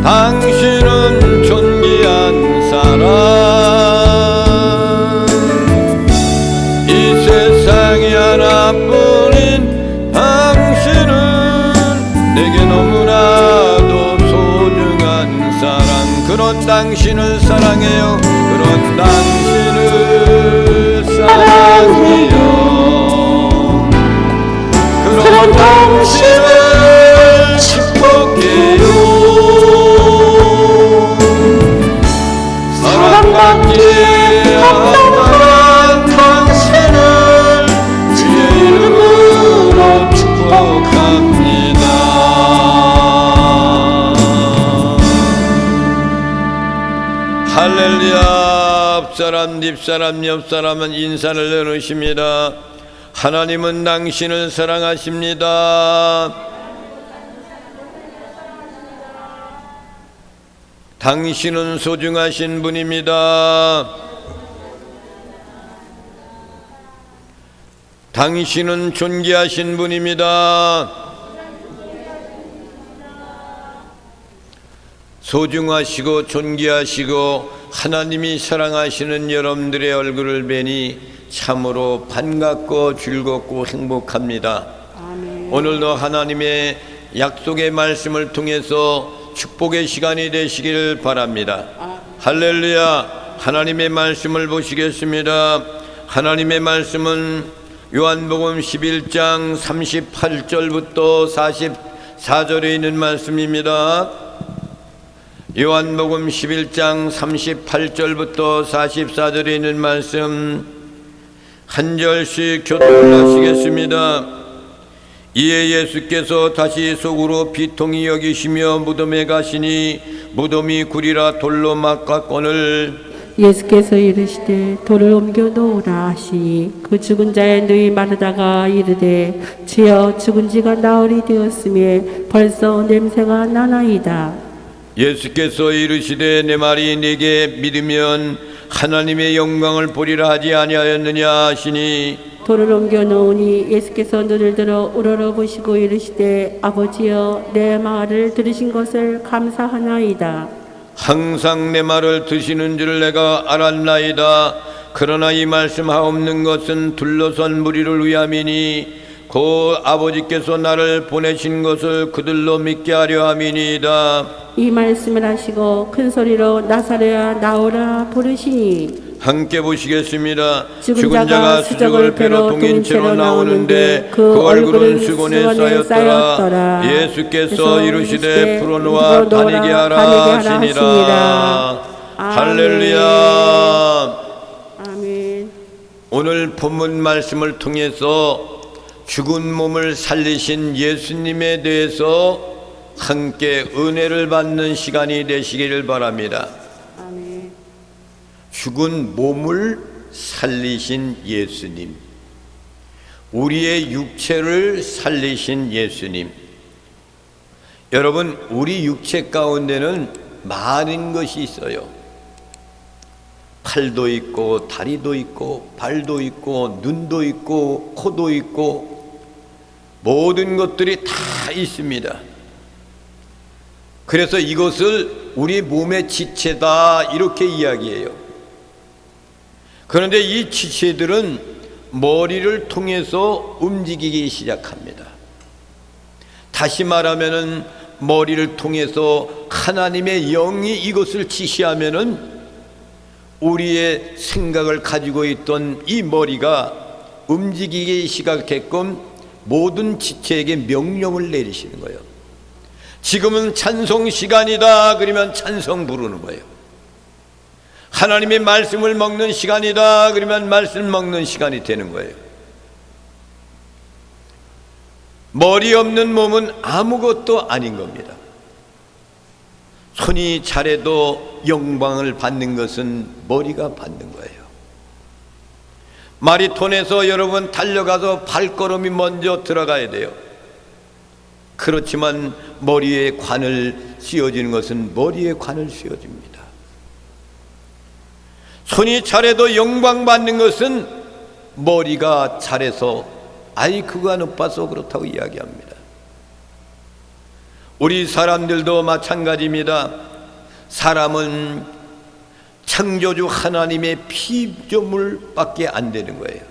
당신은 존귀한 사람, 이 세상에 하나뿐인 당신은 내게 너무나도 소중한 사랑. 그런 당신을 사랑해요. 그런 당신을 사랑해요. 그런 당신을 축복해요. 사랑받기 합당한 당신을 주의 이름으로 축복합니다. 할렐루야. 앞사람 뒷사람 옆사람은 인사를 나누십니다. 하나님은 당신을 사랑하십니다. 당신은 소중하신 분입니다. 당신은 존귀하신 분입니다. 소중하시고 존귀하시고 하나님이 사랑하시는 여러분들의 얼굴을 뵈니 참으로 반갑고 즐겁고 행복합니다. 아멘. 오늘도 하나님의 약속의 말씀을 통해서 축복의 시간이 되시길 바랍니다. 할렐루야. 하나님의 말씀을 보시겠습니다. 하나님의 말씀은 요한복음 11장 38절부터 44절에 있는 말씀입니다. 요한복음 11장 38절부터 44절에 있는 말씀 한 절씩 교독하시겠습니다. 이에 예수께서 다시 속으로 비통히 여기시며 무덤에 가시니 무덤이 구리라 돌로 막았거늘 예수께서 이르시되 돌을 옮겨 놓으라 하시니 그 죽은 자의 누이 마르다가 이르되 주여 죽은 지가 나흘이 되었음에 벌써 냄새가 나나이다. 예수께서 이르시되 내 말이 네게 믿으면 하나님의 영광을 보리라 하지 아니하였느냐 하시니 돌을 옮겨 놓으니 예수께서 눈을 들어 우러러보시고 이르시되 아버지여 내 말을 들으신 것을 감사하나이다. 항상 내 말을 드시는 줄 내가 알았나이다. 그러나 이 말씀하옵는 것은 둘러선 무리를 위함이니 곧 아버지께서 나를 보내신 것을 그들로 믿게 하려 함이니이다. 이 말씀을 하시고 큰 소리로 나사로야 나오라 부르시니 함께 보시겠습니다. 죽은 자가 수적을 배로 동인채로 나오는데 그 얼굴은 수건에 쌓였더라. 예수께서 이르시되 풀어놓아 다니게 하라 하시니라. 할렐루야. 아멘. 오늘 본문 말씀을 통해서 죽은 몸을 살리신 예수님에 대해서 함께 은혜를 받는 시간이 되시기를 바랍니다. 아멘. 죽은 몸을 살리신 예수님, 우리의 육체를 살리신 예수님. 여러분, 우리 육체 가운데는 많은 것이 있어요. 팔도 있고 다리도 있고 발도 있고 눈도 있고 코도 있고 모든 것들이 다 있습니다. 그래서 이것을 우리 몸의 지체다 이렇게 이야기해요. 그런데 이 지체들은 머리를 통해서 움직이기 시작합니다. 다시 말하면은 머리를 통해서 하나님의 영이 이것을 지시하면은 우리의 생각을 가지고 있던 이 머리가 움직이기 시작했고 모든 지체에게 명령을 내리시는 거예요. 지금은 찬송 시간이다 그러면 찬송 부르는 거예요. 하나님의 말씀을 먹는 시간이다 그러면 말씀 먹는 시간이 되는 거예요. 머리 없는 몸은 아무것도 아닌 겁니다. 손이 잘해도 영광을 받는 것은 머리가 받는 거예요. 마라톤에서 여러분 달려가서 발걸음이 먼저 들어가야 돼요. 그렇지만 머리에 관을 씌워주는 것은 머리에 관을 씌워줍니다. 손이 잘해도 영광 받는 것은 머리가 잘해서 아이 그가 높아서 그렇다고 이야기합니다. 우리 사람들도 마찬가지입니다. 사람은 창조주 하나님의 피조물밖에 안 되는 거예요.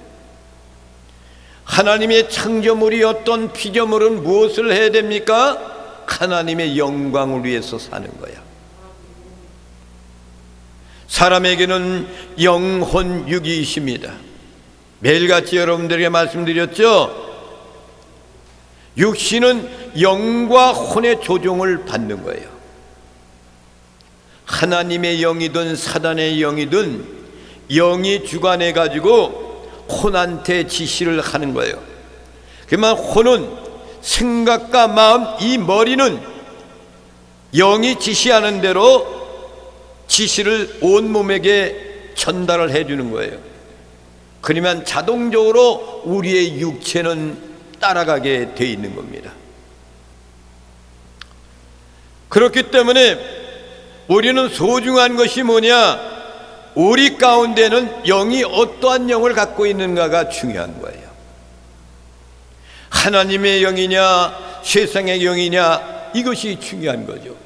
하나님의 창조물이었던 피조물은 무엇을 해야 됩니까? 하나님의 영광을 위해서 사는 거야. 사람에게는 영혼, 육이 있습니다. 매일같이 여러분들에게 말씀드렸죠. 육신은 영과 혼의 조종을 받는 거예요. 하나님의 영이든 사단의 영이든 영이 주관해 가지고 혼한테 지시를 하는 거예요. 그러면 혼은 생각과 마음, 이 머리는 영이 지시하는 대로 지시를 온 몸에게 전달을 해주는 거예요. 그러면 자동적으로 우리의 육체는 따라가게 돼 있는 겁니다. 그렇기 때문에 우리는 소중한 것이 뭐냐? 우리 가운데는 영이 어떠한 영을 갖고 있는가가 중요한 거예요. 하나님의 영이냐 세상의 영이냐, 이것이 중요한 거죠.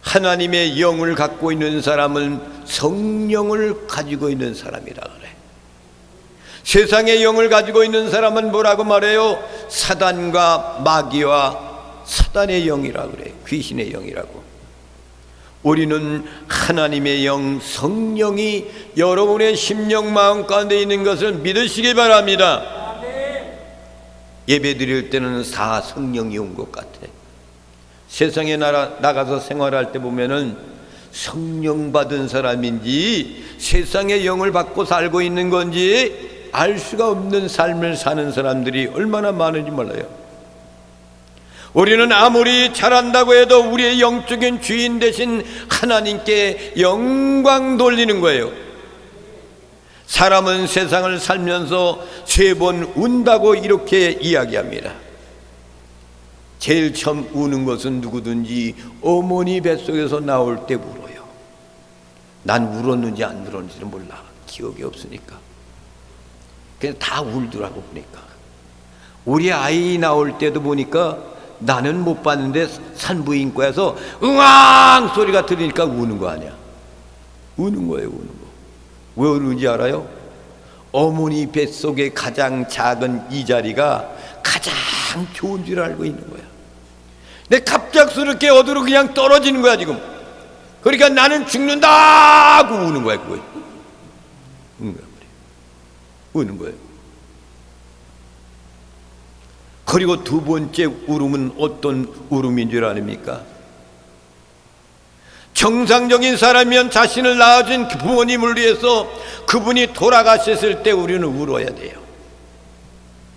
하나님의 영을 갖고 있는 사람은 성령을 가지고 있는 사람이라 그래. 세상의 영을 가지고 있는 사람은 뭐라고 말해요? 사단과 마귀와 사단의 영이라 그래. 귀신의 영이라고. 우리는 하나님의 영, 성령이 여러분의 심령 마음 가운데 있는 것을 믿으시기 바랍니다. 예배 드릴 때는 다 성령이 온 것 같아. 세상에 나가서 생활할 때 보면은 성령 받은 사람인지 세상의 영을 받고 살고 있는 건지 알 수가 없는 삶을 사는 사람들이 얼마나 많은지 몰라요. 우리는 아무리 잘한다고 해도 우리의 영적인 주인 되신 하나님께 영광 돌리는 거예요. 사람은 세상을 살면서 3번 운다고 이렇게 이야기합니다. 제일 처음 우는 것은 누구든지 어머니 뱃속에서 나올 때 울어요. 난 울었는지 안 울었는지는 몰라. 기억이 없으니까. 그냥 다 울더라고 보니까. 우리 아이 나올 때도 보니까 나는 못 봤는데 산부인과에서 응앙 소리가 들리니까 우는 거 아니야. 우는 거예요, 우는 거. 왜 우는지 알아요? 어머니 뱃속에 가장 작은 이 자리가 가장 좋은 줄 알고 있는 거야. 근데 갑작스럽게 어디로 그냥 떨어지는 거야 지금. 그러니까 나는 죽는다 하고 우는 거야. 그거 우는 거야. 우는 거예요. 그리고 두 번째 울음은 어떤 울음인 줄 아십니까? 정상적인 사람이면 자신을 낳아준 부모님을 위해서 그분이 돌아가셨을 때 우리는 울어야 돼요.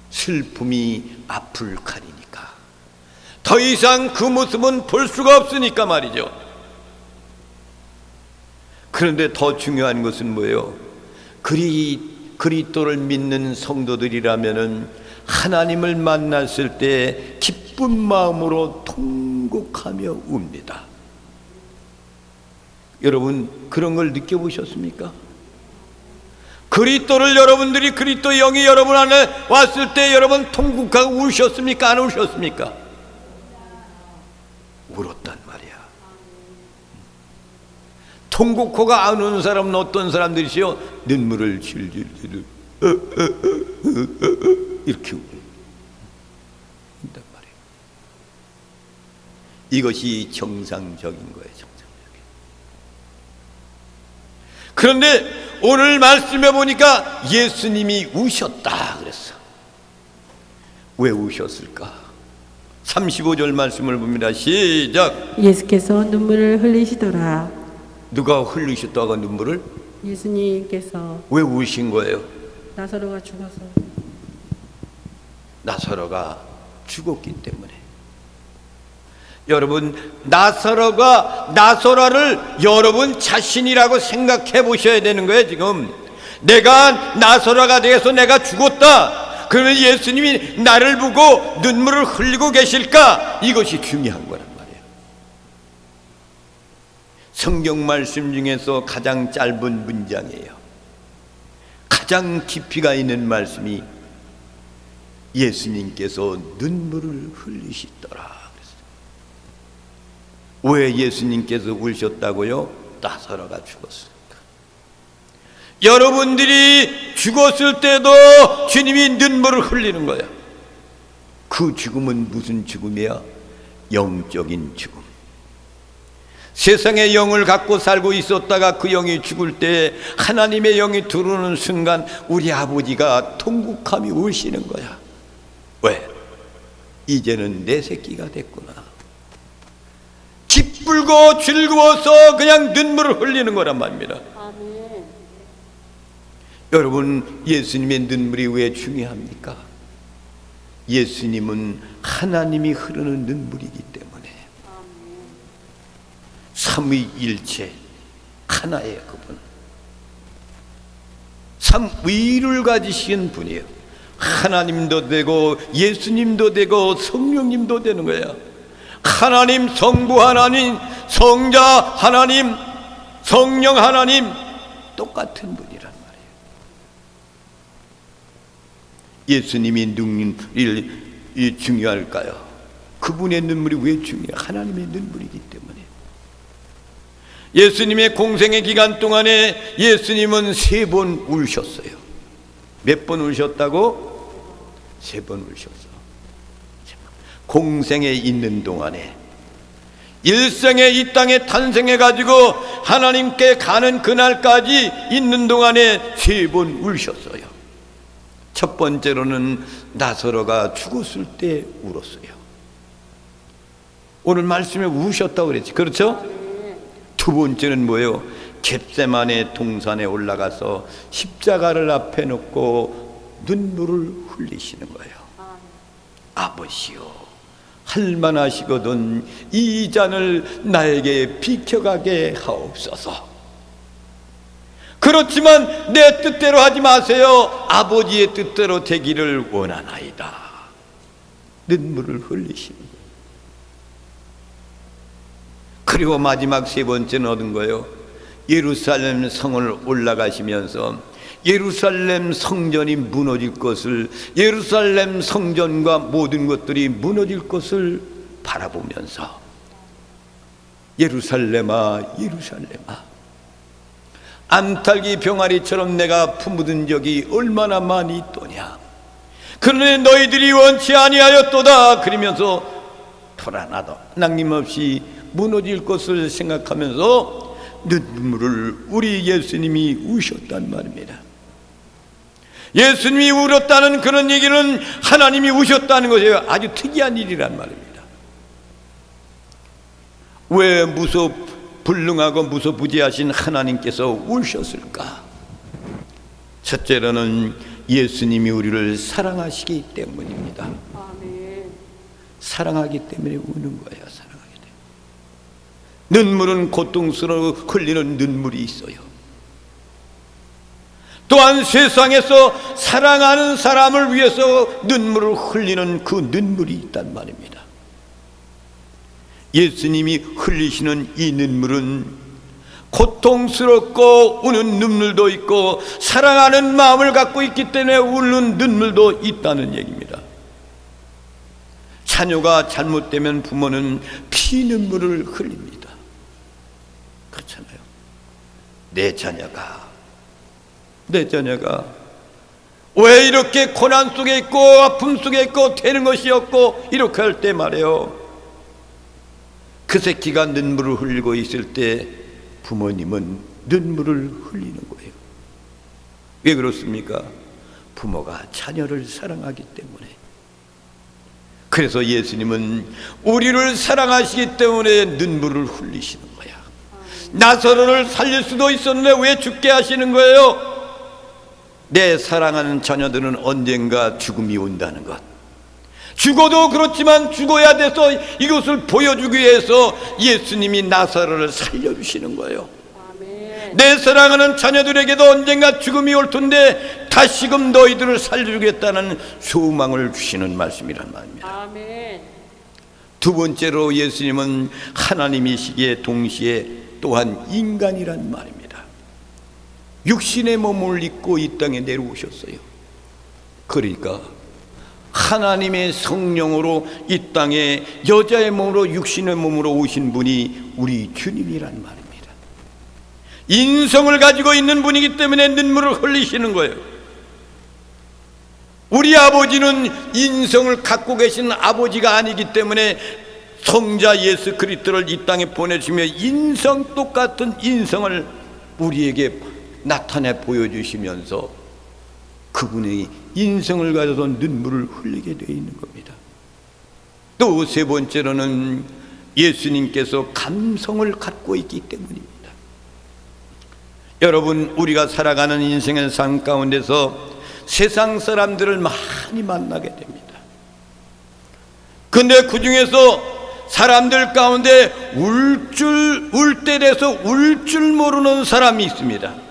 슬픔이 아플 칼이니까. 더 이상 그 모습은 볼 수가 없으니까 말이죠. 그런데 더 중요한 것은 뭐예요? 그리스도를 믿는 성도들이라면은 하나님을 만났을 때 기쁜 마음으로 통곡하며 웁니다. 여러분 그런 걸 느껴보셨습니까? 그리스도를 여러분들이 그리스도 영이 여러분 안에 왔을 때 여러분 통곡하고 우셨습니까? 안 우셨습니까? 울었단 말이야. 통곡호가 안 우는 사람은 어떤 사람들이시요? 눈물을 질질 이렇게 울단 말이에요. 이것이 정상적인 거예요. 정상적인. 그런데 오늘 말씀해 보니까 예수님이 우셨다 그랬어. 왜 우셨을까? 35절 말씀을 봅니다. 시작. 예수께서 눈물을 흘리시더라. 누가 흘리셨다가 눈물을? 예수님께서. 왜 우신 거예요? 나사로가 죽어서. 나사로가 죽었기 때문에. 여러분 나사로를 여러분 자신이라고 생각해 보셔야 되는 거예요. 지금 내가 나사로가 되어서 내가 죽었다. 그러면 예수님이 나를 보고 눈물을 흘리고 계실까? 이것이 중요한 거란 말이에요. 성경 말씀 중에서 가장 짧은 문장이에요. 가장 깊이가 있는 말씀이 예수님께서 눈물을 흘리시더라 그랬어요. 왜 예수님께서 울셨다고요? 나사로가 죽었으니까. 여러분들이 죽었을 때도 주님이 눈물을 흘리는 거야. 그 죽음은 무슨 죽음이야? 영적인 죽음. 세상의 영을 갖고 살고 있었다가 그 영이 죽을 때 하나님의 영이 들어오는 순간 우리 아버지가 통곡함이 오시는 거야. 왜? 이제는 내 새끼가 됐구나. 기쁘고 즐거워서 그냥 눈물을 흘리는 거란 말입니다. 아멘. 여러분, 예수님의 눈물이 왜 중요합니까? 예수님은 하나님이 흐르는 눈물이기 때문에 삼위일체 하나의 그분, 삼위를 가지신 분이에요. 하나님도 되고 예수님도 되고 성령님도 되는 거야. 하나님, 성부 하나님, 성자 하나님, 성령 하나님 똑같은 분이란 말이에요. 예수님이 눈물이 중요할까요? 그분의 눈물이 왜 중요해요? 하나님의 눈물이기 때문에. 예수님의 공생의 기간 동안에 예수님은 3번 우셨어요. 몇 번 우셨다고? 3번 우셨어. 공생에 있는 동안에, 일생에 이 땅에 탄생해 가지고 하나님께 가는 그날까지 있는 동안에 3번 우셨어요. 첫 번째로는 나사로가 죽었을 때 울었어요. 오늘 말씀에 우셨다고 그랬지, 그렇죠? 두 번째는 뭐예요? 겟세마네 동산에 올라가서 십자가를 앞에 놓고 눈물을 흘리시는 거예요. 아버지요, 할만하시거든 이 잔을 나에게 비켜가게 하옵소서. 그렇지만 내 뜻대로 하지 마세요. 아버지의 뜻대로 되기를 원하나이다. 눈물을 흘리시는 거예요. 그리고 마지막 3번째는 얻은 거예요. 예루살렘 성을 올라가시면서 예루살렘 성전이 무너질 것을, 예루살렘 성전과 모든 것들이 무너질 것을 바라보면서 예루살렘아, 예루살렘아, 암탉이 병아리처럼 내가 품묻은 적이 얼마나 많이 있더냐. 그러나 너희들이 원치 아니하였도다. 그러면서 불안하다, 낭님없이 무너질 것을 생각하면서 눈물을 우리 예수님이 우셨단 말입니다. 예수님이 울었다는 그런 얘기는 하나님이 우셨다는 것이에요. 아주 특이한 일이란 말입니다. 왜 불능하고 무소부지하신 하나님께서 우셨을까? 첫째로는 예수님이 우리를 사랑하시기 때문입니다. 아멘. 사랑하기 때문에 우는 거예요. 사랑하기 때문에. 눈물은 고통스러워 흘리는 눈물이 있어요. 또한 세상에서 사랑하는 사람을 위해서 눈물을 흘리는 그 눈물이 있단 말입니다. 예수님이 흘리시는 이 눈물은 고통스럽고 우는 눈물도 있고 사랑하는 마음을 갖고 있기 때문에 우는 눈물도 있다는 얘기입니다. 자녀가 잘못되면 부모는 피눈물을 흘립니다. 그렇잖아요. 내 자녀가 왜 이렇게 고난 속에 있고 아픔 속에 있고 되는 것이 없고 이렇게 할 때 말이에요. 그 새끼가 눈물을 흘리고 있을 때 부모님은 눈물을 흘리는 거예요. 왜 그렇습니까? 부모가 자녀를 사랑하기 때문에. 그래서 예수님은 우리를 사랑하시기 때문에 눈물을 흘리시는 거야. 나사로를 살릴 수도 있었는데 왜 죽게 하시는 거예요? 내 사랑하는 자녀들은 언젠가 죽음이 온다는 것, 죽어도 그렇지만 죽어야 돼서 이것을 보여주기 위해서 예수님이 나사로를 살려주시는 거예요. 아멘. 내 사랑하는 자녀들에게도 언젠가 죽음이 올 텐데 다시금 너희들을 살려주겠다는 소망을 주시는 말씀이란 말입니다. 아멘. 두 번째로 예수님은 하나님이시기에 동시에 또한 인간이란 말입니다. 육신의 몸을 입고 이 땅에 내려오셨어요. 그러니까 하나님의 성령으로 이 땅에 여자의 몸으로 육신의 몸으로 오신 분이 우리 주님이란 말입니다. 인성을 가지고 있는 분이기 때문에 눈물을 흘리시는 거예요. 우리 아버지는 인성을 갖고 계신 아버지가 아니기 때문에 성자 예수 그리스도를 이 땅에 보내시며 인성 똑같은 인성을 우리에게 나타내 보여주시면서 그분의 인성을 가져서 눈물을 흘리게 되어 있는 겁니다. 또 세 번째로는 예수님께서 감성을 갖고 있기 때문입니다. 여러분, 우리가 살아가는 인생의 삶 가운데서 세상 사람들을 많이 만나게 됩니다. 근데 그 중에서 사람들 가운데 울 때 돼서 울 줄 모르는 사람이 있습니다.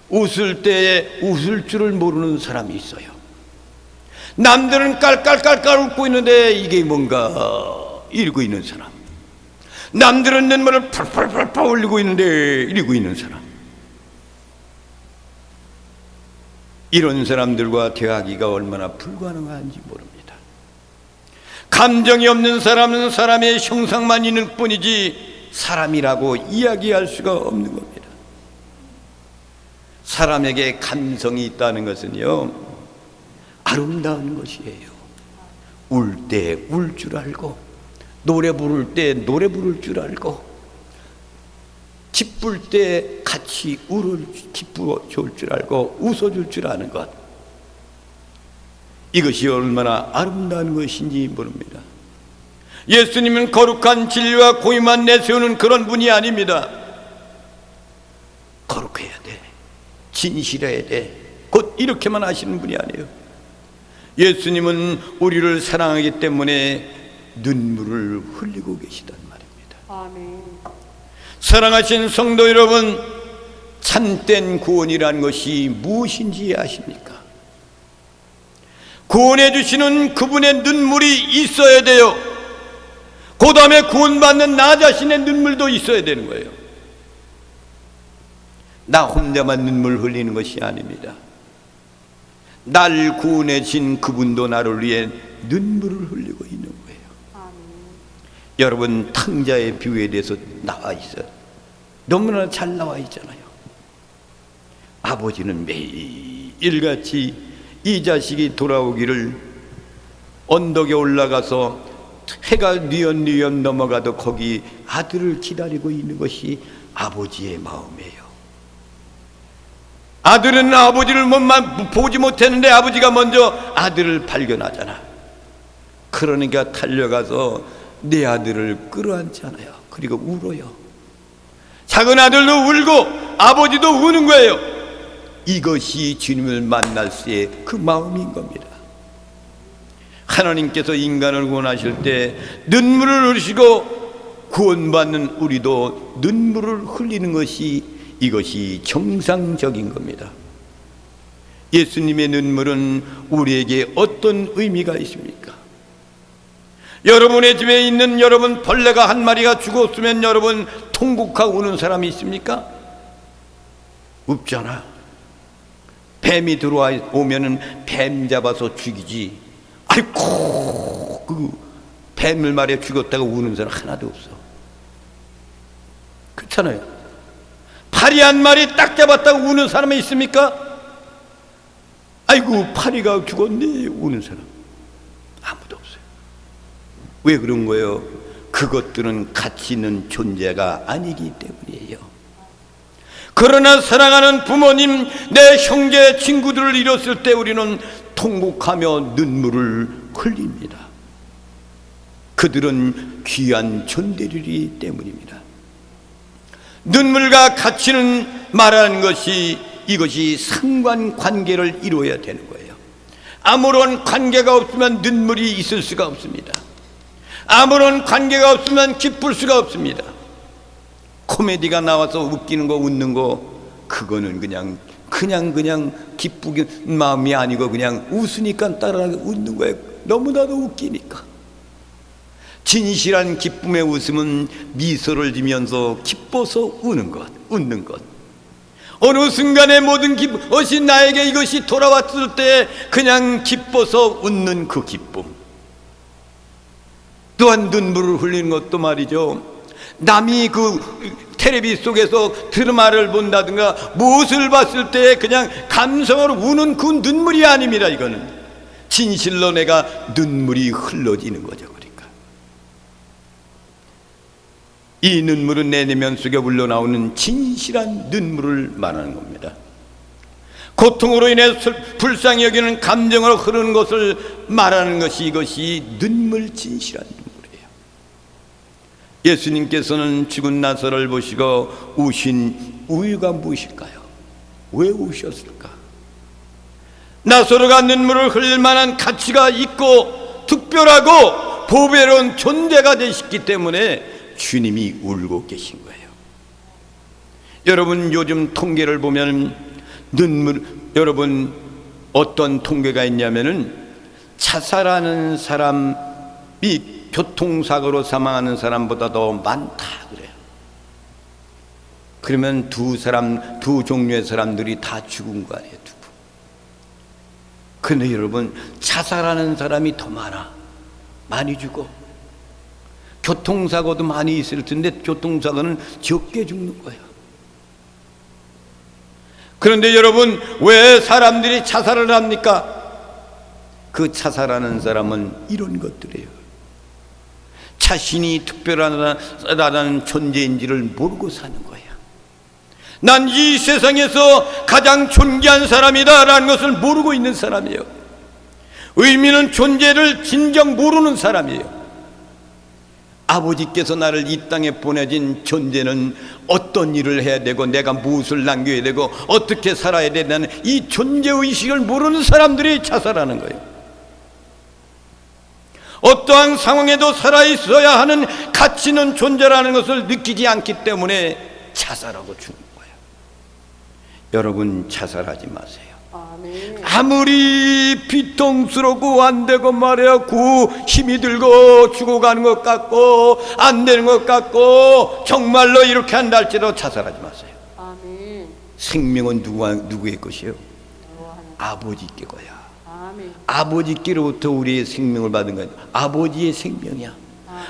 웃을 때에 웃을 줄을 모르는 사람이 있어요. 남들은 깔깔깔깔 웃고 있는데 이게 뭔가 이러고 있는 사람, 남들은 눈물을 펄펄펄펄 흘리고 있는데 이러고 있는 사람, 이런 사람들과 대하기가 얼마나 불가능한지 모릅니다. 감정이 없는 사람은 사람의 형상만 있을 뿐이지 사람이라고 이야기할 수가 없는 겁니다. 사람에게 감성이 있다는 것은요, 아름다운 것이에요. 울 때 울 줄 알고, 노래 부를 때 노래 부를 줄 알고, 기쁠 때 같이 기쁘어 줄 줄 알고 웃어줄 줄 아는 것, 이것이 얼마나 아름다운 것인지 모릅니다. 예수님은 거룩한 진리와 공의만 내세우는 그런 분이 아닙니다. 거룩해야 돼, 진실해야 돼, 곧 이렇게만 하시는 분이 아니에요. 예수님은 우리를 사랑하기 때문에 눈물을 흘리고 계시단 말입니다. 아멘. 사랑하신 성도 여러분, 참된 구원이라는 것이 무엇인지 아십니까? 구원해 주시는 그분의 눈물이 있어야 돼요. 그 다음에 구원받는 나 자신의 눈물도 있어야 되는 거예요. 나 혼자만 눈물 흘리는 것이 아닙니다. 날 구원해 준 그분도 나를 위해 눈물을 흘리고 있는 거예요. 아멘. 여러분, 탕자의 비유에 대해서 나와 있어요. 너무나 잘 나와 있잖아요. 아버지는 매일같이 이 자식이 돌아오기를 언덕에 올라가서 해가 뉘엿뉘엿 넘어가도 거기 아들을 기다리고 있는 것이 아버지의 마음이에요. 아들은 아버지를 보지 못했는데 아버지가 먼저 아들을 발견하잖아. 그러니까 달려가서 내 아들을 끌어안잖아요. 그리고 울어요. 작은 아들도 울고 아버지도 우는 거예요. 이것이 주님을 만날 때의 그 마음인 겁니다. 하나님께서 인간을 구원하실 때 눈물을 흘리시고 구원받는 우리도 눈물을 흘리는 것이, 이것이 정상적인 겁니다. 예수님의 눈물은 우리에게 어떤 의미가 있습니까? 여러분의 집에 있는 여러분 벌레가 한 마리가 죽었으면 여러분 통곡하고 우는 사람이 있습니까? 없잖아. 뱀이 들어오면은 뱀 잡아서 죽이지, 아이고 그 뱀을 말이야 죽었다가 우는 사람 하나도 없어. 그렇잖아요. 파리 한 마리 딱 잡았다고 우는 사람이 있습니까? 아이고 파리가 죽었네 우는 사람 아무도 없어요. 왜 그런 거예요? 그것들은 가치 있는 존재가 아니기 때문이에요. 그러나 사랑하는 부모님, 내 형제 친구들을 잃었을 때 우리는 통곡하며 눈물을 흘립니다. 그들은 귀한 존재들이기 때문입니다. 눈물과 가치는 말하는 것이, 이것이 상관관계를 이루어야 되는 거예요. 아무런 관계가 없으면 눈물이 있을 수가 없습니다. 아무런 관계가 없으면 기쁠 수가 없습니다. 코미디가 나와서 웃기는 거 웃는 거, 그거는 그냥 기쁘게 마음이 아니고 그냥 웃으니까 따라 웃는 거예요. 너무나도 웃기니까. 진실한 기쁨의 웃음은 미소를 지면서 기뻐서 웃는 것. 어느 순간에 모든 것이 나에게 이것이 돌아왔을 때 그냥 기뻐서 웃는 그 기쁨. 또한 눈물을 흘리는 것도 말이죠, 남이 그 텔레비 속에서 드라마를 본다든가 무엇을 봤을 때 그냥 감성으로 우는 그 눈물이 아닙니다. 이거는 진실로 내가 눈물이 흘러지는 거죠. 그러니까 이 눈물은 내 내면 속에 흘러나오는 진실한 눈물을 말하는 겁니다. 고통으로 인해 불쌍히 여기는 감정으로 흐르는 것을 말하는 것이 이것이 눈물, 진실한 눈물이에요. 예수님께서는 죽은 나사로를 보시고 우신 이유가 무엇일까요? 왜 우셨을까? 나사로가 눈물을 흘릴 만한 가치가 있고 특별하고 보배로운 존재가 되셨기 때문에 주님이 울고 계신 거예요. 여러분, 요즘 통계를 보면 여러분, 어떤 통계가 있냐면은 자살하는 사람이 교통사고로 사망하는 사람보다 더 많다 그래요. 그러면 두 종류의 사람들이 다 죽은 거 아니에요. 두고. 근데 여러분, 자살하는 사람이 더 많이 죽어. 교통사고도 많이 있을 텐데 교통사고는 적게 죽는 거예요. 그런데 여러분, 왜 사람들이 자살을 합니까? 그 자살하는 사람은 이런 것들이에요. 자신이 특별하다는 존재인지를 모르고 사는 거야. 난 이 세상에서 가장 존귀한 사람이다 라는 것을 모르고 있는 사람이에요. 의미는 존재를 진정 모르는 사람이에요. 아버지께서 나를 이 땅에 보내진 존재는 어떤 일을 해야 되고 내가 무엇을 남겨야 되고 어떻게 살아야 되는 이 존재의식을 모르는 사람들이 자살하는 거예요. 어떠한 상황에도 살아있어야 하는 가치 있는 존재라는 것을 느끼지 않기 때문에 자살하고 죽는 거예요. 여러분, 자살하지 마세요. 아멘. 아무리 비통스럽고 안 되고 말이야, 힘이 들고 죽어가는 것 같고 안 되는 것 같고 정말로 이렇게 한다 할지라도 자살하지 마세요. 아멘. 생명은 누구의 것이에요? 아버지께 거야. 아멘. 아버지께로부터 우리의 생명을 받은 거야. 아버지의 생명이야.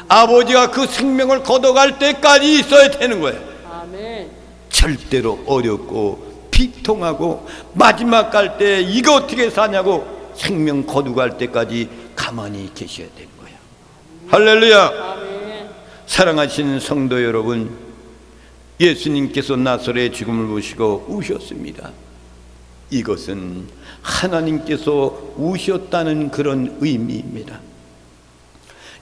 아버지가 그 생명을 걷어갈 때까지 있어야 되는 거예요. 아멘. 절대로 어렵고 비통하고 마지막 갈 때 이거 어떻게 사냐고 생명 거두갈 때까지 가만히 계셔야 되는 거예요. 할렐루야. 아멘. 사랑하신 성도 여러분, 예수님께서 나사로의 죽음을 보시고 우셨습니다. 이것은 하나님께서 우셨다는 그런 의미입니다.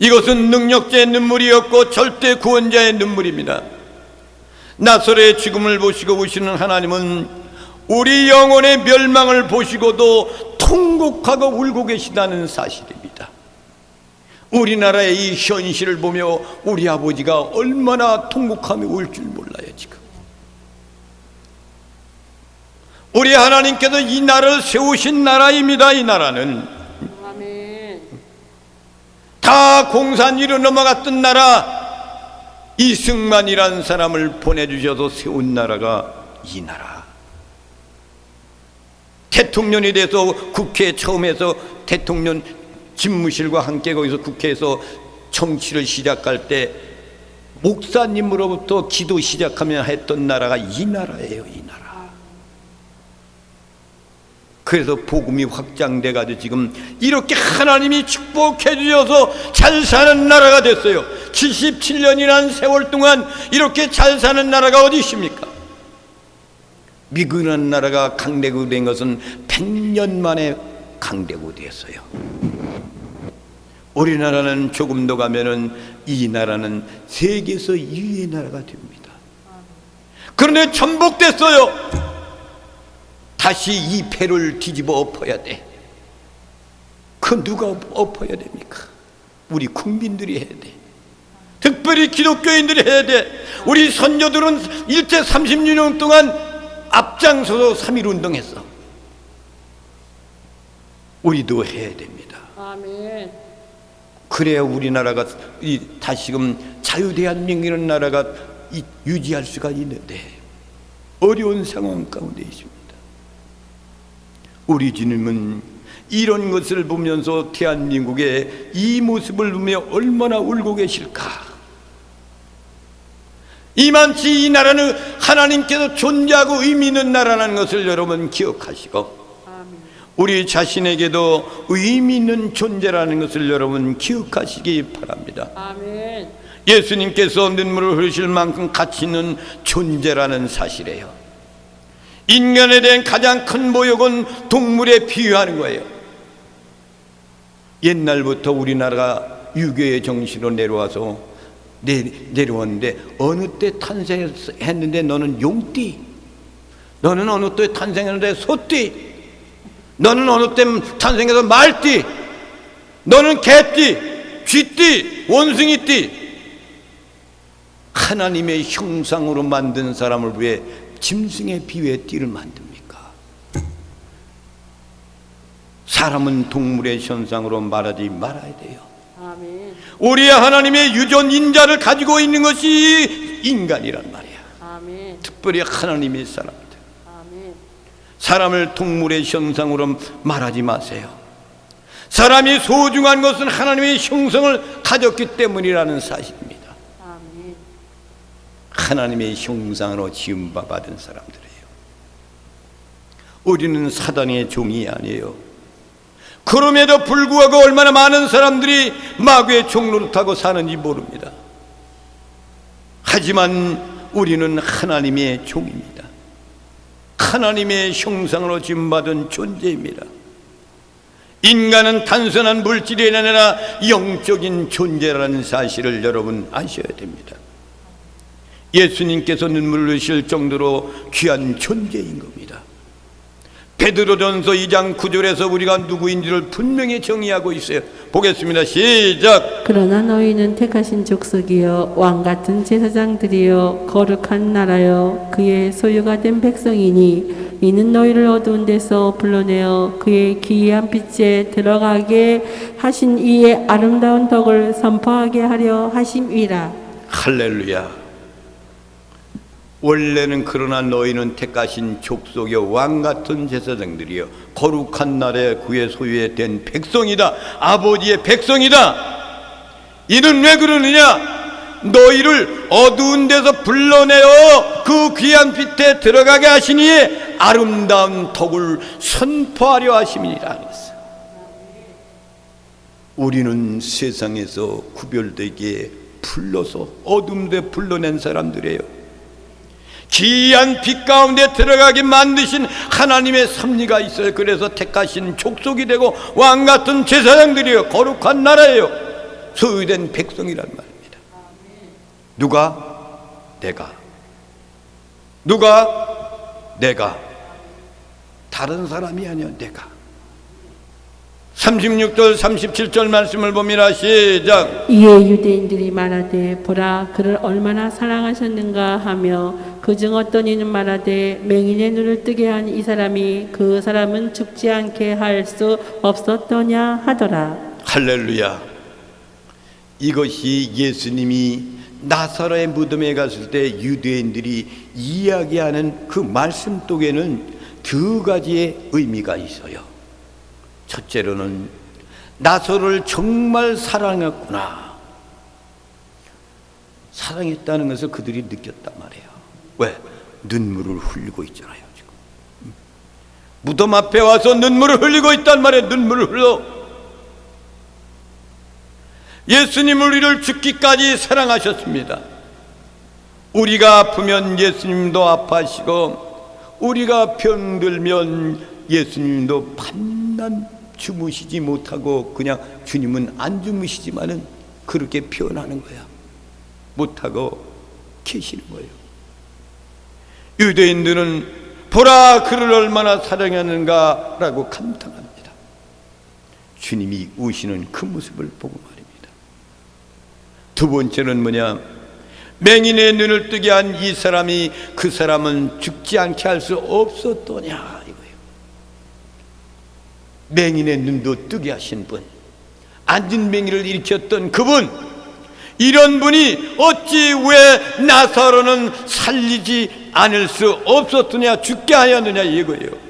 이것은 능력자의 눈물이었고 절대 구원자의 눈물입니다. 나사로의 죽음을 보시고 우시는 하나님은 우리 영혼의 멸망을 보시고도 통곡하고 울고 계시다는 사실입니다. 우리나라의 이 현실을 보며 우리 아버지가 얼마나 통곡하며 울 줄 몰라요. 지금 우리 하나님께서 이 나라를 세우신 나라입니다. 이 나라는 아멘. 다 공산 위로 넘어갔던 나라, 이승만이라는 사람을 보내주셔서 세운 나라가 이 나라. 대통령이 돼서 국회에 처음 해서 대통령 집무실과 함께 거기서 국회에서 정치를 시작할 때 목사님으로부터 기도 시작하면 했던 나라가 이 나라예요. 이 나라. 그래서 복음이 확장돼 가지고 지금 이렇게 하나님이 축복해 주셔서 잘 사는 나라가 됐어요. 77년이라는 세월 동안 이렇게 잘 사는 나라가 어디 있습니까? 미국이라는 나라가 강대국 된 것은 100년 만에 강대국 됐어요. 우리나라는 조금 더 가면은 이 나라는 세계에서 2위의 나라가 됩니다. 그런데 전복됐어요. 다시 이 패를 뒤집어 엎어야 돼. 그 누가 엎어야 됩니까? 우리 국민들이 해야 돼. 특별히 기독교인들이 해야 돼. 우리 선조들은 일제 36년 동안 앞장서서 3.1 운동했어. 우리도 해야 됩니다. 아멘. 그래야 우리나라가 다시금 자유대한민국이라는 나라가 유지할 수가 있는데 어려운 상황 가운데 있습니다. 우리 주님은 이런 것을 보면서 대한민국의 이 모습을 보며 얼마나 울고 계실까. 이만치 이 나라는 하나님께서 존재하고 의미 있는 나라라는 것을 여러분 기억하시고, 우리 자신에게도 의미 있는 존재라는 것을 여러분 기억하시기 바랍니다. 아멘. 예수님께서 눈물을 흘리실 만큼 가치 있는 존재라는 사실이에요. 인간에 대한 가장 큰 모욕은 동물에 비유하는 거예요. 옛날부터 우리나라가 유교의 정신으로 내려왔는데 어느 때 탄생했는데 너는 용띠, 너는 어느 때 탄생했는데 소띠, 너는 어느 때 탄생해서 말띠, 너는 개띠, 쥐띠, 원숭이띠. 하나님의 형상으로 만든 사람을 왜 짐승의 비유의 띠를 만듭니까? 사람은 동물의 현상으로 말하지 말아야 돼요. 아멘. 우리의 하나님의 유전 인자를 가지고 있는 것이 인간이란 말이야. 아멘. 특별히 하나님의 사람들. 아멘. 사람을 동물의 형상으로 말하지 마세요. 사람이 소중한 것은 하나님의 형성을 가졌기 때문이라는 사실입니다. 아멘. 하나님의 형상으로 지음받은 사람들이에요. 우리는 사단의 종이 아니에요. 그럼에도 불구하고 얼마나 많은 사람들이 마귀의 종로를 타고 사는지 모릅니다. 하지만 우리는 하나님의 종입니다. 하나님의 형상으로 지음받은 존재입니다. 인간은 단순한 물질이 아니라 영적인 존재라는 사실을 여러분 아셔야 됩니다. 예수님께서 눈물을 흘리실 정도로 귀한 존재인 겁니다. 베드로전서 2장 9절에서 우리가 누구인지를 분명히 정의하고 있어요. 보겠습니다. 시작. 그러나 너희는 택하신 족속이요 왕같은 제사장들이요 거룩한 나라요 그의 소유가 된 백성이니 이는 너희를 어두운 데서 불러내어 그의 기이한 빛에 들어가게 하신 이의 아름다운 덕을 선포하게 하려 하심이라. 할렐루야. 원래는 그러나 너희는 택하신 족속의 왕같은 제사장들이여 거룩한 나라의 그의 소유에 된 백성이다. 아버지의 백성이다. 이는 왜 그러느냐? 너희를 어두운 데서 불러내어 그 귀한 빛에 들어가게 하시니 아름다운 덕을 선포하려 하심이니라. 우리는 세상에서 구별되게 불러서 어두운 데 불러낸 사람들이에요. 기이한 빛 가운데 들어가게 만드신 하나님의 섭리가 있어요. 그래서 택하신 족속이 되고 왕같은 제사장들이요 거룩한 나라예요. 소유된 백성이란 말입니다. 누가? 내가. 누가? 내가. 다른 사람이 아니야. 내가. 36절 37절 말씀을 봅니다. 시작. 이에 유대인들이 말하되 보라 그를 얼마나 사랑하셨는가 하며 그중 어떤 이는 말하되 맹인의 눈을 뜨게 한 이 사람이 그 사람은 죽지 않게 할 수 없었더냐 하더라. 할렐루야. 이것이 예수님이 나사로의 무덤에 갔을 때 유대인들이 이야기하는 그 말씀 속에는 두 가지의 의미가 있어요. 첫째로는 나사로를 정말 사랑했구나. 사랑했다는 것을 그들이 느꼈단 말이에요. 왜? 눈물을 흘리고 있잖아요. 지금 무덤 앞에 와서 눈물을 흘리고 있단 말이에요. 눈물을 흘러. 예수님은 우리를 죽기까지 사랑하셨습니다. 우리가 아프면 예수님도 아파하시고 우리가 병들면 예수님도 밤낮 주무시지 못하고 그냥 주님은 안 주무시지만은 그렇게 표현하는 거야. 못하고 계시는 거예요. 유대인들은 보라 그를 얼마나 사랑하는가 라고 감탄합니다. 주님이 우시는 그 모습을 보고 말입니다. 두 번째는 뭐냐? 맹인의 눈을 뜨게 한 이 사람이 그 사람은 죽지 않게 할 수 없었더냐 이거예요. 맹인의 눈도 뜨게 하신 분, 앉은 맹인을 일으켰던 그분, 이런 분이 어찌 왜 나사로는 살리지 않을 수 없었느냐, 죽게 하였느냐 이거예요.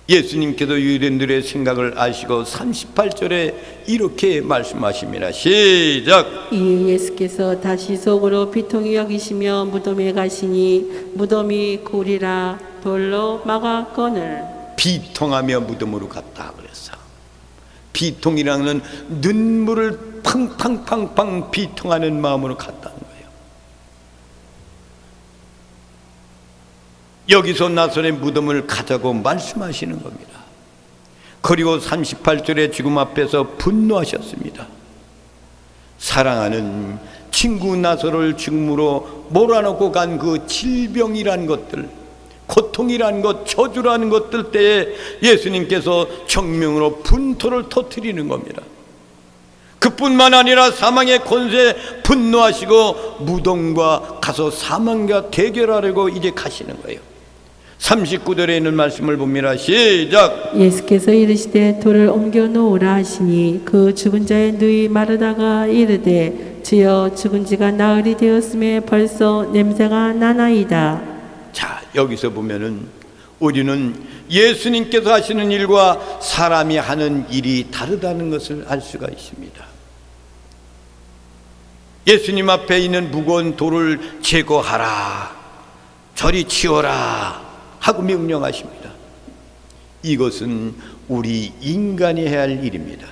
예수님께서 유대인들의 생각을 아시고 38절에 이렇게 말씀하십니다. 시작. 이에 예수께서 다시 속으로 비통히 여기시며 무덤에 가시니 무덤이 고리라 돌로 막았거늘. 비통하며 무덤으로 갔다 그랬어. 비통이라는 눈물을 팡팡팡팡 비통하는 마음으로 갔다는 거예요. 여기서 나선의 무덤을 가자고 말씀하시는 겁니다. 그리고 38절에 죽음 앞에서 분노하셨습니다. 사랑하는 친구 나선을 죽음으로 몰아넣고 간 그 질병이란 것들, 고통이란 것, 저주라는 것들 때에 예수님께서 정명으로 분토를 터뜨리는 겁니다. 그뿐만 아니라 사망의 권세에 분노하시고 무덤과 가서 사망과 대결하려고 이제 가시는 거예요. 39절에 있는 말씀을 봅니다. 시작. 예수께서 이르시되 돌을 옮겨 놓으라 하시니 그 죽은 자의 누이 마르다가 이르되 주여 죽은 지가 나흘이 되었음에 벌써 냄새가 나나이다. 자, 여기서 보면은 우리는 예수님께서 하시는 일과 사람이 하는 일이 다르다는 것을 알 수가 있습니다. 예수님 앞에 있는 무거운 돌을 제거하라, 저리 치워라 하고 명령하십니다. 이것은 우리 인간이 해야 할 일입니다.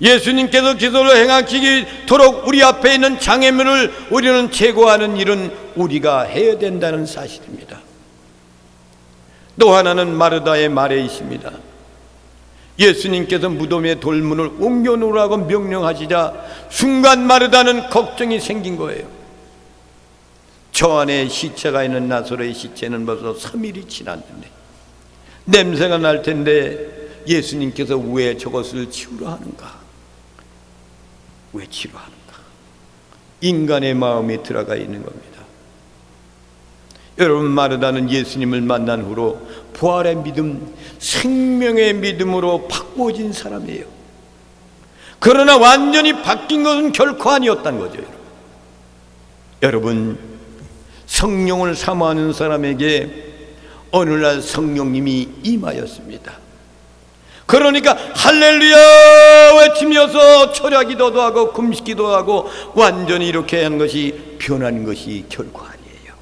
예수님께서 기도를 행하시도록 우리 앞에 있는 장애물을 우리는 제거하는 일은 우리가 해야 된다는 사실입니다. 또 하나는 마르다의 말에 있습니다. 예수님께서 무덤에 돌문을 옮겨놓으라고 명령하시자 순간 마르다는 걱정이 생긴 거예요. 저 안에 시체가 있는 나사로의 시체는 벌써 3일이 지났는데 냄새가 날 텐데 예수님께서 왜 저것을 치우려 하는가? 왜 치료하는가? 인간의 마음이 들어가 있는 겁니다. 여러분, 마르다는 예수님을 만난 후로 부활의 믿음, 생명의 믿음으로 바꾸어진 사람이에요. 그러나 완전히 바뀐 것은 결코 아니었다는 거죠. 여러분, 성령을 사모하는 사람에게 어느 날 성령님이 임하였습니다. 그러니까 할렐루야 외치면서 철야기도도 하고 금식기도 하고 완전히 이렇게 하는 것이 변한 것이 결코 아니에요.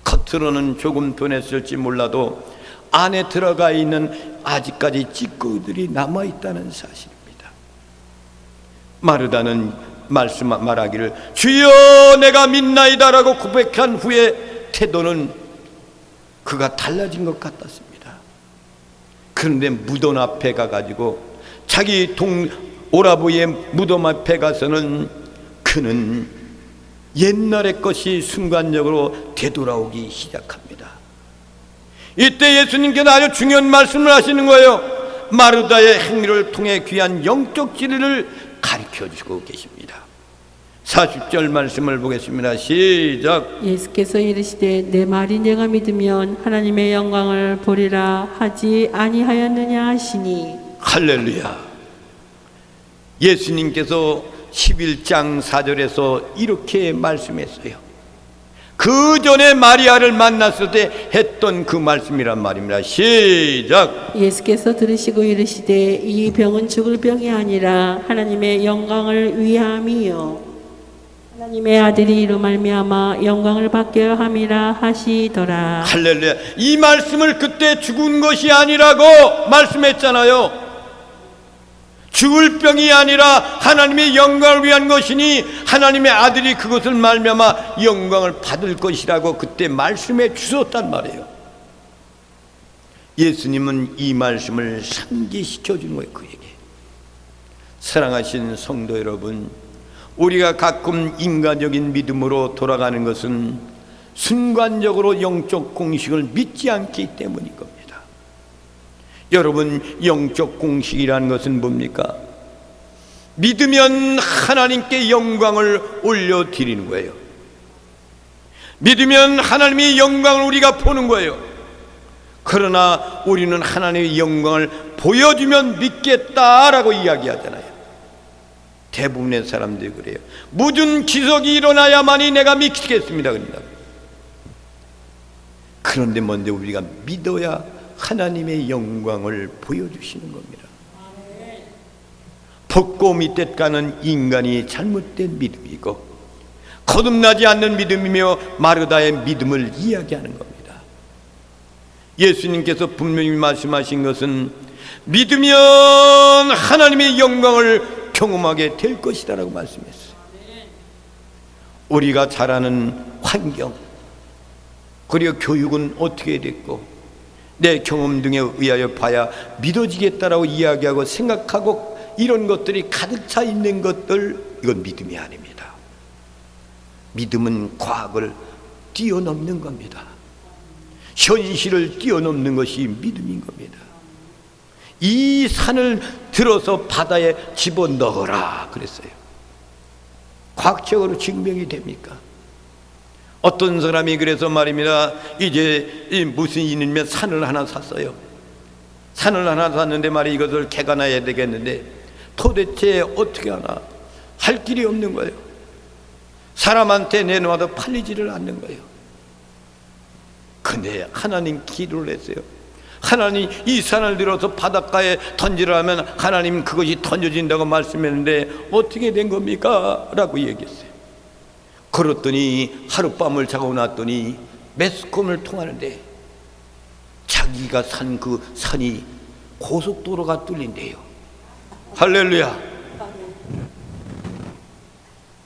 겉으로는 조금 변했을지 몰라도 안에 들어가 있는 아직까지 찌꺼기들이 남아있다는 사실입니다. 마르다는 말하기를 주여 내가 믿나이다라고 고백한 후에 태도는 그가 달라진 것 같았습니다. 그런데 무덤 앞에 가가지고 자기 오라버의 무덤 앞에 가서는 그는 옛날의 것이 순간적으로 되돌아오기 시작합니다. 이때 예수님께서 아주 중요한 말씀을 하시는 거예요. 마르다의 행위를 통해 귀한 영적 진리를 가르쳐주고 계십니다. 40절 말씀을 보겠습니다. 시작. 예수께서 이르시되 내 말이 내가 믿으면 하나님의 영광을 보리라 하지 아니하였느냐 하시니. 할렐루야. 예수님께서 11장 4절에서 이렇게 말씀했어요. 그 전에 마리아를 만났을 때 했던 그 말씀이란 말입니다. 시작. 예수께서 들으시고 이르시되 이 병은 죽을 병이 아니라 하나님의 영광을 위함이요 하나님의 아들이 이로 말미암아 영광을 받게 함이라 하시더라. 할렐루야. 이 말씀을 그때 죽은 것이 아니라고 말씀했잖아요. 죽을 병이 아니라 하나님의 영광을 위한 것이니 하나님의 아들이 그것을 말미암아 영광을 받을 것이라고 그때 말씀해 주셨단 말이에요. 예수님은 이 말씀을 상기시켜 주는 거예요. 그에게. 사랑하신 성도 여러분, 우리가 가끔 인간적인 믿음으로 돌아가는 것은 순간적으로 영적 공식을 믿지 않기 때문인 겁니다. 여러분, 영적 공식이라는 것은 뭡니까? 믿으면 하나님께 영광을 올려드리는 거예요. 믿으면 하나님의 영광을 우리가 보는 거예요. 그러나 우리는 하나님의 영광을 보여주면 믿겠다라고 이야기하잖아요. 대부분의 사람들이 그래요. 무슨 기적이 일어나야만이 내가 믿겠습니다. 그런데 먼저 우리가 믿어야 하나님의 영광을 보여주시는 겁니다. 벚고 밑에 가는 인간이 잘못된 믿음이고 거듭나지 않는 믿음이며 마르다의 믿음을 이야기하는 겁니다. 예수님께서 분명히 말씀하신 것은 믿으면 하나님의 영광을 경험하게 될 것이다 라고 말씀했어요. 우리가 자라는 환경 그리고 교육은 어떻게 됐고 내 경험 등에 의하여 봐야 믿어지겠다라고 이야기하고 생각하고 이런 것들이 가득 차 있는 것들, 이건 믿음이 아닙니다. 믿음은 과학을 뛰어넘는 겁니다. 현실을 뛰어넘는 것이 믿음인 겁니다. 이 산을 들어서 바다에 집어넣어라 그랬어요. 과학적으로 증명이 됩니까? 어떤 사람이 그래서 말입니다. 이제 무슨 일이면 산을 하나 샀어요. 산을 하나 샀는데 말이 이것을 개간해야 되겠는데 도대체 어떻게 하나 할 길이 없는 거예요. 사람한테 내놓아도 팔리지를 않는 거예요. 근데 하나님 기도를 했어요. 하나님 이 산을 들어서 바닷가에 던지라면 하나님 그것이 던져진다고 말씀했는데 어떻게 된 겁니까? 라고 얘기했어요. 그랬더니 하룻밤을 자고 났더니 매스컴을 통하는데 자기가 산 그 산이 고속도로가 뚫린대요. 할렐루야.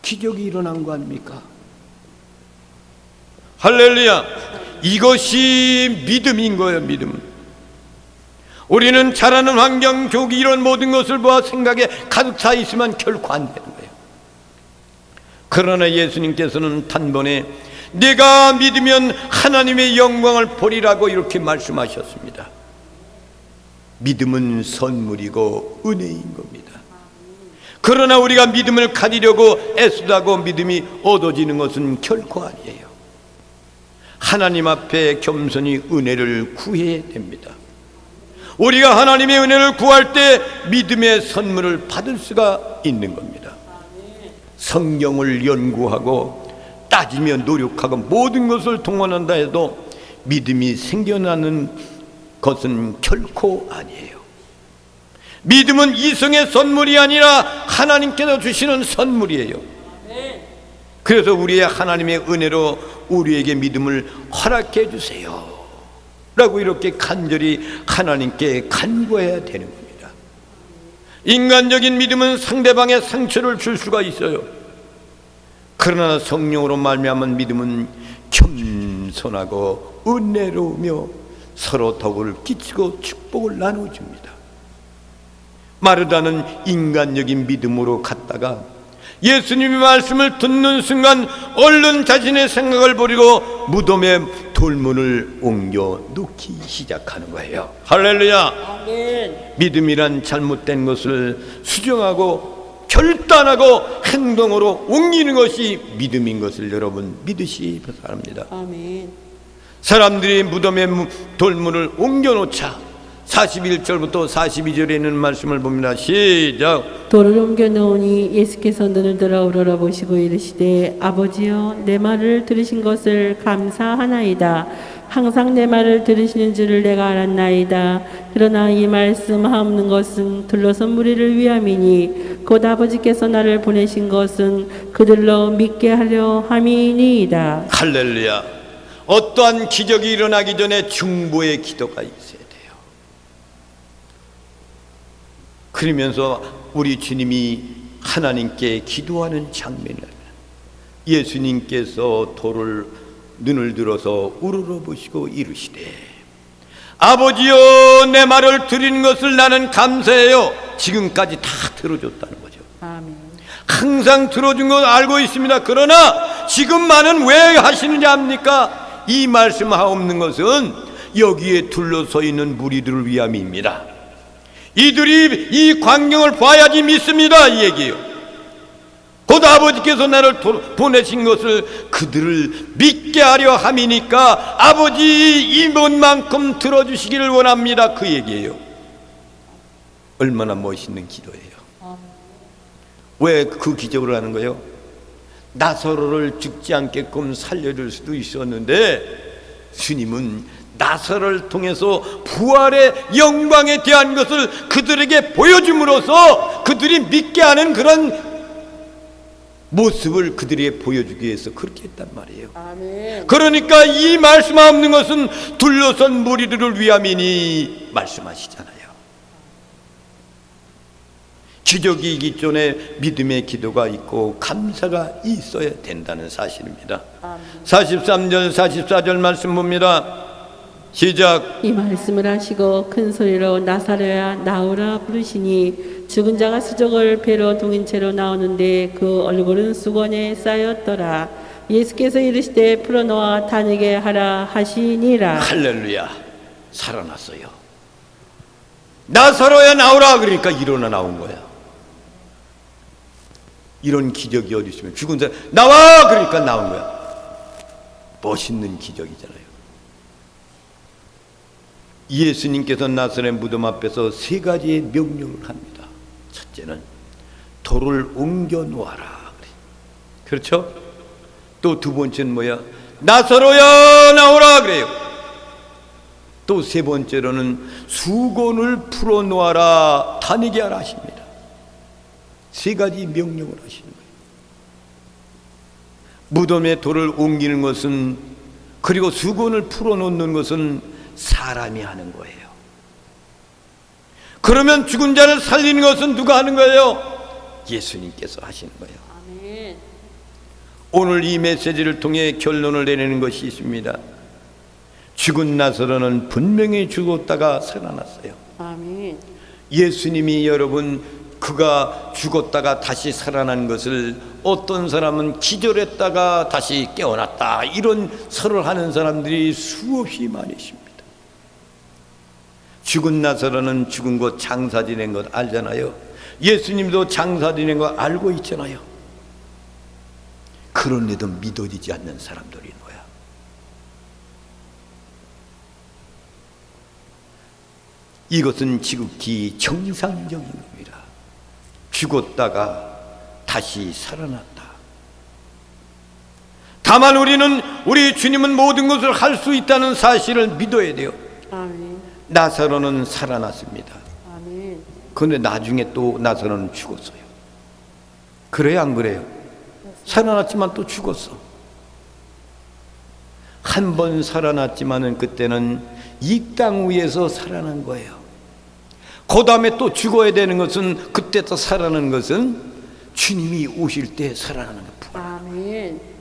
기적이 일어난 거 아닙니까? 할렐루야. 이것이 믿음인 거예요. 믿음. 우리는 자라는 환경, 교기 이런 모든 것을 보아 생각에 가득 차 있으면 결코 안 되는 거예요. 그러나 예수님께서는 단번에 내가 믿으면 하나님의 영광을 보리라고 이렇게 말씀하셨습니다. 믿음은 선물이고 은혜인 겁니다. 그러나 우리가 믿음을 가지려고 애쓰다고 믿음이 얻어지는 것은 결코 아니에요. 하나님 앞에 겸손히 은혜를 구해야 됩니다. 우리가 하나님의 은혜를 구할 때 믿음의 선물을 받을 수가 있는 겁니다. 성경을 연구하고 따지며 노력하고 모든 것을 동원한다 해도 믿음이 생겨나는 것은 결코 아니에요. 믿음은 이성의 선물이 아니라 하나님께서 주시는 선물이에요. 그래서 우리의 하나님의 은혜로 우리에게 믿음을 허락해 주세요 라고 이렇게 간절히 하나님께 간구해야 되는 겁니다. 인간적인 믿음은 상대방의 상처를 줄 수가 있어요. 그러나 성령으로 말미암은 믿음은 겸손하고 은혜로우며 서로 덕을 끼치고 축복을 나눠줍니다. 마르다는 인간적인 믿음으로 갔다가 예수님의 말씀을 듣는 순간 얼른 자신의 생각을 버리고 무덤에 돌문을 옮겨 놓기 시작하는 거예요. 할렐루야. 아멘. 믿음이란 잘못된 것을 수정하고 결단하고 행동으로 옮기는 것이 믿음인 것을 여러분 믿으시기 바랍니다. 아멘. 사람들이 무덤에 돌문을 옮겨 놓자 41절부터 42절에 있는 말씀을 봅니다. 시작. 돌을 옮겨 놓으니 예수께서 눈을 들어 우러러보시고 이르시되 아버지여 내 말을 들으신 것을 감사하나이다. 항상 내 말을 들으시는 줄을 내가 알았나이다. 그러나 이 말씀 하옵는 것은 둘러선 무리를 위함이니 곧 아버지께서 나를 보내신 것은 그들로 믿게 하려 함이니이다. 할렐루야. 어떠한 기적이 일어나기 전에 중보의 기도가 있어요. 그러면서 우리 주님이 하나님께 기도하는 장면을 예수님께서 돌을 눈을 들어서 우러러보시고 이르시되 아버지여 내 말을 들은 것을 나는 감사해요. 지금까지 다 들어줬다는 거죠. 아멘. 항상 들어준 걸 알고 있습니다. 그러나 지금만은 왜 하시느냐 합니까? 이 말씀하옵는 것은 여기에 둘러서 있는 무리들을 위함입니다. 이들이 이 광경을 봐야지 믿습니다 이 얘기예요. 곧 아버지께서 나를 보내신 것을 그들을 믿게 하려 함이니까 아버지 이번만큼 들어주시기를 원합니다 그 얘기예요. 얼마나 멋있는 기도예요. 왜 그 기적을 하는 거예요? 나사로를 죽지 않게끔 살려줄 수도 있었는데 주님은 나사로를 통해서 부활의 영광에 대한 것을 그들에게 보여줌으로써 그들이 믿게 하는 그런 모습을 그들에게 보여주기 위해서 그렇게 했단 말이에요. 아멘. 그러니까 이 말씀 없는 것은 둘러선 무리들을 위함이니 말씀하시잖아요. 기적이 있기 전에 믿음의 기도가 있고 감사가 있어야 된다는 사실입니다. 43절 44절 말씀 봅니다. 시작. 이 말씀을 하시고 큰 소리로 나사로야 나오라 부르시니 죽은 자가 수족을 배로 동인 채로 나오는데 그 얼굴은 수건에 쌓였더라. 예수께서 이르시되 풀어놓아 다니게 하라 하시니라. 할렐루야. 살아났어요. 나사로야 나오라 그러니까 일어나 나온 거야. 이런 기적이 어디 있으면 죽은 사람 나와 그러니까 나온 거야. 멋있는 기적이잖아요. 예수님께서 나사렛 무덤 앞에서 세 가지의 명령을 합니다. 첫째는 돌을 옮겨 놓아라. 그렇죠? 또 두 번째는 뭐야? 나사로야 나오라 그래요. 또 세 번째로는 수건을 풀어 놓아라, 다니게 하라 하십니다. 세 가지 명령을 하시는 거예요. 무덤에 돌을 옮기는 것은, 그리고 수건을 풀어 놓는 것은 사람이 하는 거예요. 그러면 죽은 자를 살리는 것은 누가 하는 거예요? 예수님께서 하시는 거예요. 아멘. 오늘 이 메시지를 통해 결론을 내리는 것이 있습니다. 죽은 나사로는 분명히 죽었다가 살아났어요. 아멘. 예수님이 여러분, 그가 죽었다가 다시 살아난 것을 어떤 사람은 기절했다가 다시 깨어났다, 이런 설을 하는 사람들이 수없이 많으십니다. 죽은 나사로는 죽은 것 장사 지낸 것 알잖아요. 예수님도 장사 지낸 거 알고 있잖아요. 그런데도 믿어지지 않는 사람들이 있는 거야. 이것은 지극히 정상적인 겁니다. 죽었다가 다시 살아났다. 다만 우리는, 우리 주님은 모든 것을 할 수 있다는 사실을 믿어야 돼요. 아멘. 나사로는 살아났습니다. 아멘. 그런데 나중에 또 나사로는 죽었어요. 그래요, 안 그래요? 살아났지만 또 죽었어. 한 번 살아났지만은 그때는 이 땅 위에서 살아난 거예요. 그 다음에 또 죽어야 되는 것은, 그때 또 살아나는 것은 주님이 오실 때 살아나는 거예요. 아멘.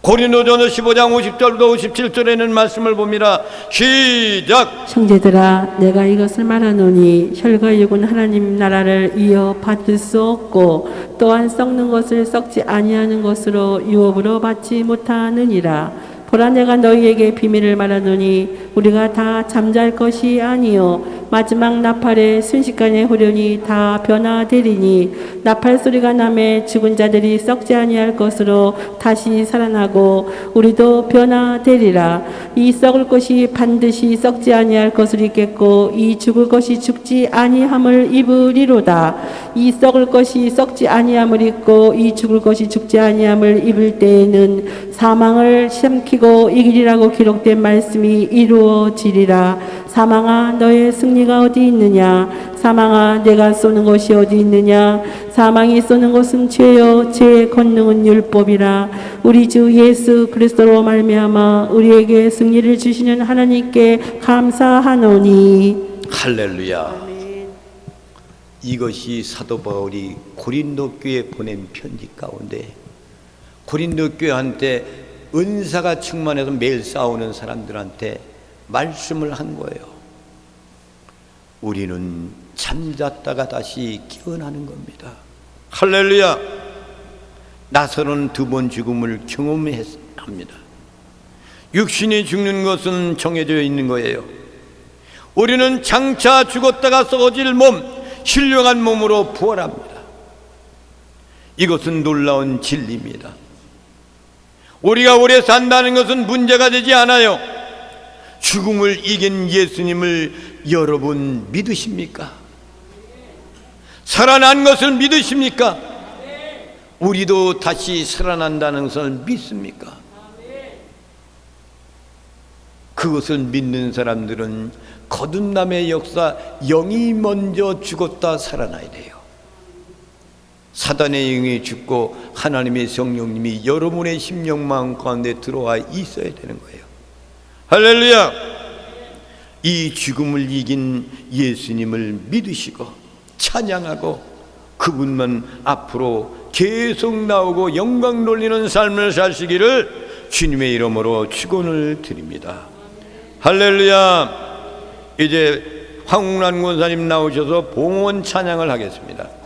고린도전서 15장 50절부터 57절에는 말씀을 봅니다. 시작. 형제들아, 내가 이것을 말하노니 혈과 육은 하나님 나라를 이어받을 수 없고 또한 썩는 것을 썩지 아니하는 것으로 유업으로 받지 못하느니라. 보라, 내가 너희에게 비밀을 말하노니 우리가 다 잠잘 것이 아니요 마지막 나팔의 순식간에 후련히 다 변화되리니, 나팔 소리가 나매 죽은 자들이 썩지 아니할 것으로 다시 살아나고 우리도 변화되리라. 이 썩을 것이 반드시 썩지 아니할 것을 입겠고 이 죽을 것이 죽지 아니함을 입으리로다. 이 썩을 것이 썩지 아니함을 입고 이 죽을 것이 죽지 아니함을 입을 때에는 사망을 삼키고 이기리라고 기록된 말씀이 이루어지리라. 사망아, 너의 승리가 어디 있느냐? 사망아, 내가 쏘는 것이 어디 있느냐? 사망이 쏘는 것은 죄요, 죄의 권능은 율법이라. 우리 주 예수 그리스도로 말미암아 우리에게 승리를 주시는 하나님께 감사하노니. 할렐루야. 아멘. 이것이 사도 바울이 고린도 교회에 보낸 편지 가운데, 고린도 교회한테 은사가 충만해서 매일 싸우는 사람들한테 말씀을 한 거예요. 우리는 잠잤다가 다시 깨어나는 겁니다. 할렐루야. 나사로는 두 번 죽음을 경험합니다. 육신이 죽는 것은 정해져 있는 거예요. 우리는 장차 죽었다가 썩어질 몸, 신령한 몸으로 부활합니다. 이것은 놀라운 진리입니다. 우리가 오래 산다는 것은 문제가 되지 않아요. 죽음을 이긴 예수님을 여러분 믿으십니까? 살아난 것을 믿으십니까? 우리도 다시 살아난다는 것을 믿습니까? 그것을 믿는 사람들은 거듭남의 역사, 영이 먼저 죽었다 살아나야 돼요. 사단의 영이 죽고 하나님의 성령님이 여러분의 심령 마음 가운데 들어와 있어야 되는 거예요. 할렐루야! 이 죽음을 이긴 예수님을 믿으시고 찬양하고 그분만 앞으로 계속 나오고 영광 돌리는 삶을 사시기를 주님의 이름으로 축원을 드립니다. 할렐루야! 이제 황웅란 권사님 나오셔서 봉헌 찬양을 하겠습니다.